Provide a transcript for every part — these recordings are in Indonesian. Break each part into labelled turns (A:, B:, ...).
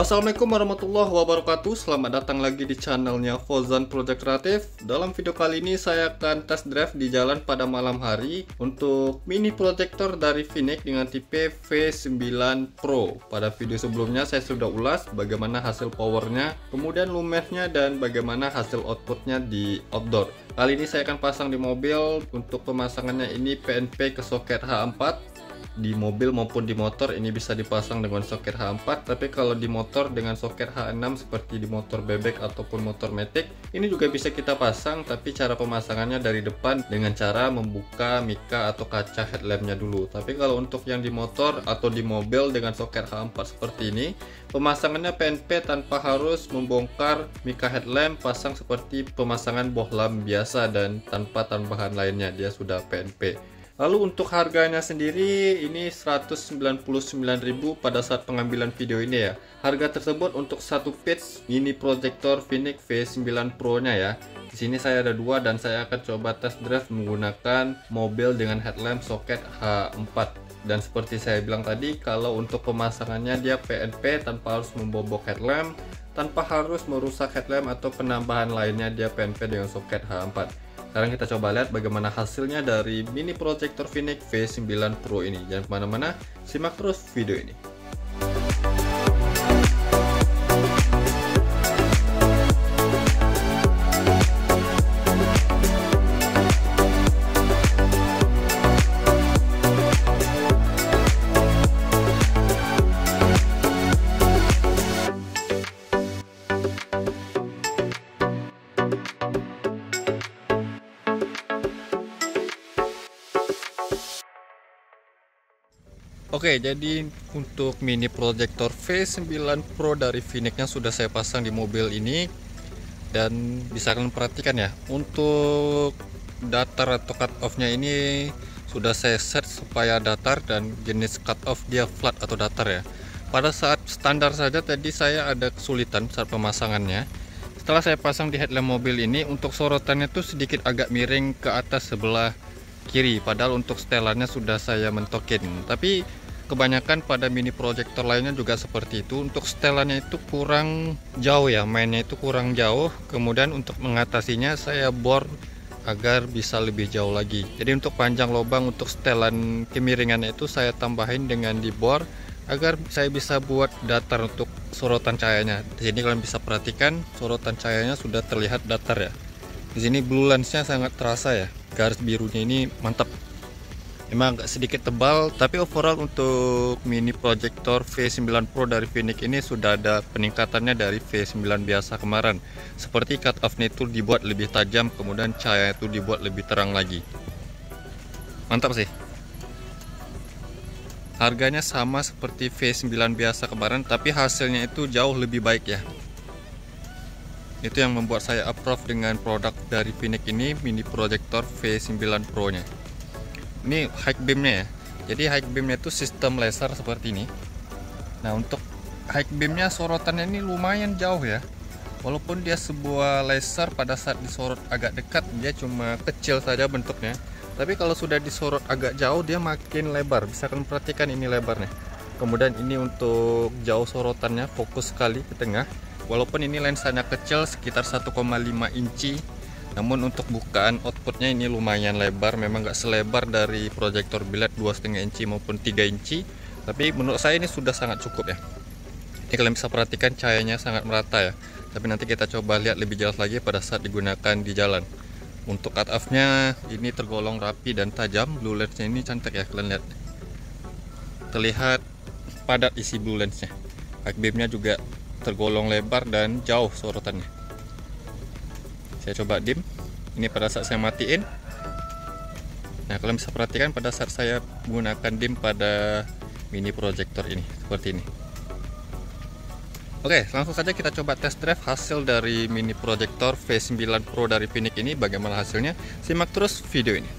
A: Assalamualaikum warahmatullahi wabarakatuh. Selamat datang lagi di channelnya Fauzan Project Kreatif. Dalam video kali ini saya akan test drive di jalan pada malam hari untuk mini projector dari Vinik dengan tipe V9 Pro. Pada video sebelumnya saya sudah ulas bagaimana hasil powernya, kemudian lumennya, dan bagaimana hasil outputnya di outdoor. Kali ini saya akan pasang di mobil. Untuk pemasangannya ini PNP ke soket H4. Di mobil maupun di motor ini bisa dipasang dengan soket H4, tapi kalau di motor dengan soket H6 seperti di motor bebek ataupun motor matic ini juga bisa kita pasang, tapi cara pemasangannya dari depan dengan cara membuka mika atau kaca headlampnya dulu. Tapi kalau untuk yang di motor atau di mobil dengan soket H4 seperti ini, pemasangannya PNP tanpa harus membongkar mika headlamp, pasang seperti pemasangan bohlam biasa dan tanpa tambahan lainnya, dia sudah PNP. Lalu untuk harganya sendiri ini 199.000 pada saat pengambilan video ini ya. Harga tersebut untuk satu piece mini projector Vinik V9 Pro nya ya. Di sini saya ada dua dan saya akan coba test drive menggunakan mobil dengan headlamp soket H4. Dan seperti saya bilang tadi, kalau untuk pemasangannya dia PNP tanpa harus membobok headlamp, tanpa harus merusak headlamp atau penambahan lainnya, dia PNP dengan soket H4. Sekarang kita coba lihat bagaimana hasilnya dari mini projector Vinik V9 Pro ini. Jangan kemana-mana, simak terus video ini. Oke, jadi untuk mini projector V9 Pro dari Viniknya sudah saya pasang di mobil ini. Dan bisa kalian perhatikan ya, untuk datar atau cut off nya ini sudah saya set supaya datar, dan jenis cut off dia flat atau datar ya. Pada saat standar saja tadi saya ada kesulitan saat pemasangannya. Setelah saya pasang di headlamp mobil ini, untuk sorotannya tuh sedikit agak miring ke atas sebelah kiri, padahal untuk setelannya sudah saya mentokin. Tapi kebanyakan pada mini projector lainnya juga seperti itu. Untuk setelannya itu kurang jauh ya, mainnya itu kurang jauh. Kemudian untuk mengatasinya saya bor agar bisa lebih jauh lagi. Jadi untuk panjang lubang untuk setelan kemiringannya itu saya tambahin dengan dibor agar saya bisa buat datar untuk sorotan cahayanya. Di sini kalian bisa perhatikan sorotan cahayanya sudah terlihat datar ya. Di sini blue lens-nya sangat terasa ya. Garis birunya ini mantap. Memang agak sedikit tebal, tapi overall untuk mini projector V9 Pro dari Vinik ini sudah ada peningkatannya dari V9 biasa kemarin. Seperti cut off-nya itu dibuat lebih tajam, kemudian cahaya itu dibuat lebih terang lagi. Mantap sih. Harganya sama seperti V9 biasa kemarin, tapi hasilnya itu jauh lebih baik ya. Itu yang membuat saya approve dengan produk dari Vinik ini, mini projector V9 Pro nya. Ini high beamnya ya. Jadi high beamnya itu sistem laser seperti ini. Nah, untuk high beamnya sorotannya ini lumayan jauh ya. Walaupun dia sebuah laser, pada saat disorot agak dekat dia cuma kecil saja bentuknya. Tapi kalau sudah disorot agak jauh dia makin lebar. Bisa kalian perhatikan ini lebarnya. Kemudian ini untuk jauh sorotannya fokus sekali ke tengah. Walaupun ini lensanya kecil sekitar 1,5 inci, namun untuk bukaan outputnya ini lumayan lebar. Memang nggak selebar dari proyektor biled 2,5 inci maupun 3 inci, tapi menurut saya ini sudah sangat cukup ya. Ini kalian bisa perhatikan cahayanya sangat merata ya. Tapi nanti kita coba lihat lebih jelas lagi pada saat digunakan di jalan. Untuk cut off nya ini tergolong rapi dan tajam. Blue lens nya ini cantik ya, kalian lihat. Terlihat padat isi blue lens nya. High beam nya juga tergolong lebar dan jauh sorotannya. Saya coba dim. Ini pada saat saya matiin. Nah, kalian bisa perhatikan pada saat saya menggunakan dim pada mini projector ini seperti ini. Oke, langsung saja kita coba test drive hasil dari mini projector V9 Pro dari Vinik ini. Bagaimana hasilnya? Simak terus video ini.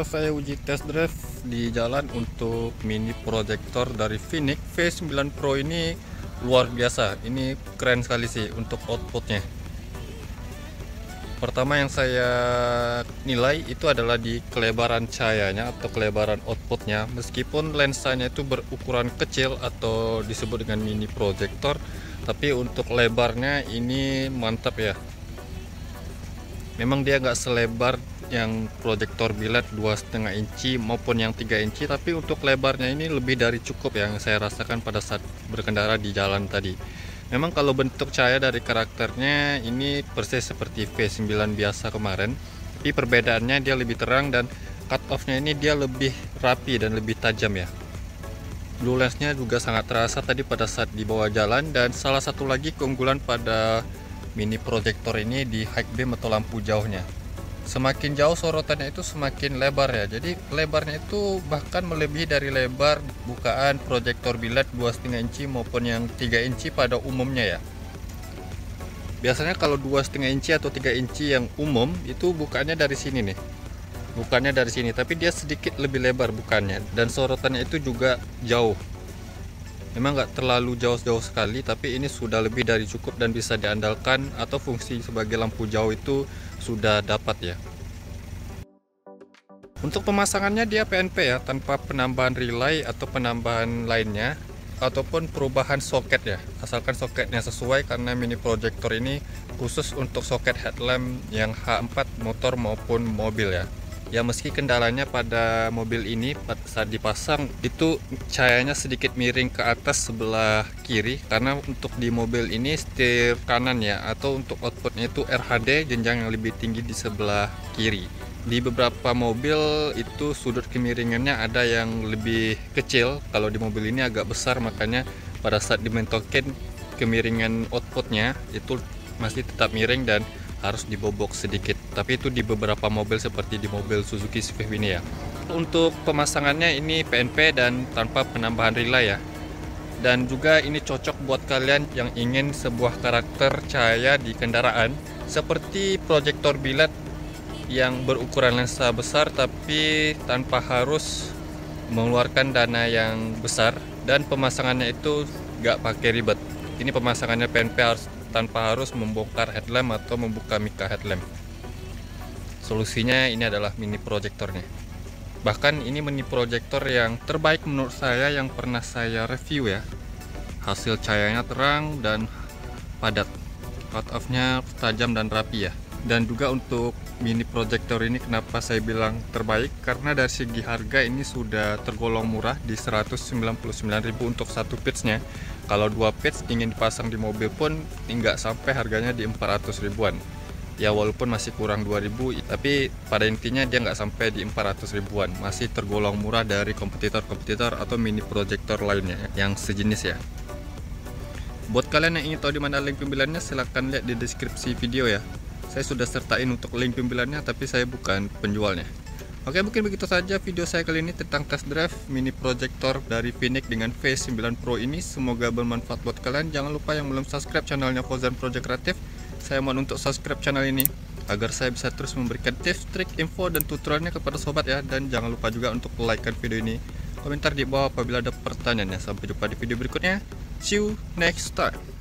A: saya uji test drive di jalan untuk mini projector dari Phoenix V9 Pro ini luar biasa. Ini keren sekali sih untuk outputnya. Pertama yang saya nilai itu adalah di kelebaran cahayanya atau kelebaran outputnya. Meskipun lensanya itu berukuran kecil atau disebut dengan mini projector, tapi untuk lebarnya ini mantap ya. Memang dia nggak selebar yang proyektor biled 2,5 inci maupun yang 3 inci, tapi untuk lebarnya ini lebih dari cukup yang saya rasakan pada saat berkendara di jalan tadi. Memang kalau bentuk cahaya dari karakternya ini persis seperti V9 biasa kemarin, tapi perbedaannya dia lebih terang dan cut off-nya ini dia lebih rapi dan lebih tajam ya. Blue lens-nya juga sangat terasa tadi pada saat di bawah jalan. Dan salah satu lagi keunggulan pada mini projector ini di high beam atau lampu jauhnya. Semakin jauh sorotannya itu semakin lebar ya. Jadi lebarnya itu bahkan melebihi dari lebar bukaan proyektor biled 2,5 inci maupun yang 3 inci pada umumnya ya. Biasanya kalau 2,5 inci atau 3 inci yang umum itu bukaannya dari sini nih. Bukannya dari sini, tapi dia sedikit lebih lebar bukannya, dan sorotannya itu juga jauh. Memang nggak terlalu jauh-jauh sekali, tapi ini sudah lebih dari cukup dan bisa diandalkan, atau fungsi sebagai lampu jauh itu sudah dapat ya. Untuk pemasangannya dia PNP ya, tanpa penambahan relay atau penambahan lainnya ataupun perubahan soket ya, asalkan soketnya sesuai, karena mini projector ini khusus untuk soket headlamp yang H4 motor maupun mobil ya. Ya meski kendalanya pada mobil ini saat dipasang itu cahayanya sedikit miring ke atas sebelah kiri, karena untuk di mobil ini setir kanan ya, atau untuk outputnya itu RHD jenjang yang lebih tinggi di sebelah kiri. Di beberapa mobil itu sudut kemiringannya ada yang lebih kecil, kalau di mobil ini agak besar, makanya pada saat dimentokin kemiringan outputnya itu masih tetap miring dan harus dibobok sedikit. Tapi itu di beberapa mobil seperti di mobil Suzuki Swift ini ya. Untuk pemasangannya ini PNP dan tanpa penambahan relay ya. Dan juga ini cocok buat kalian yang ingin sebuah karakter cahaya di kendaraan seperti proyektor biled yang berukuran lensa besar tapi tanpa harus mengeluarkan dana yang besar, dan pemasangannya itu gak pakai ribet. Ini pemasangannya PNP tanpa harus membongkar headlamp atau membuka mika headlamp. Solusinya ini adalah mini projectornya. Bahkan ini mini projector yang terbaik menurut saya yang pernah saya review ya. Hasil cahayanya terang dan padat, cut off-nya tajam dan rapi ya. Dan juga untuk mini projector ini kenapa saya bilang terbaik, karena dari segi harga ini sudah tergolong murah di 199.000 untuk satu piece-nya. Kalau 2 piece ingin dipasang di mobil pun nggak sampai harganya di 400 ribuan ya, walaupun masih kurang 2000, tapi pada intinya dia nggak sampai di 400 ribuan, masih tergolong murah dari kompetitor-kompetitor atau mini projector lainnya yang sejenis ya. Buat kalian yang ingin tahu di mana link pembeliannya, silahkan lihat di deskripsi video ya. Saya sudah sertain untuk link pembeliannya, tapi saya bukan penjualnya. Oke, mungkin begitu saja video saya kali ini tentang test drive mini projector dari Phoenix dengan V9 Pro ini. Semoga bermanfaat buat kalian. Jangan lupa yang belum subscribe channelnya Fozan Project Creative, saya mohon untuk subscribe channel ini agar saya bisa terus memberikan tips, trik, info, dan tutorialnya kepada sobat ya. Dan jangan lupa juga untuk like-kan video ini, komentar di bawah apabila ada pertanyaannya. Sampai jumpa di video berikutnya. See you next time.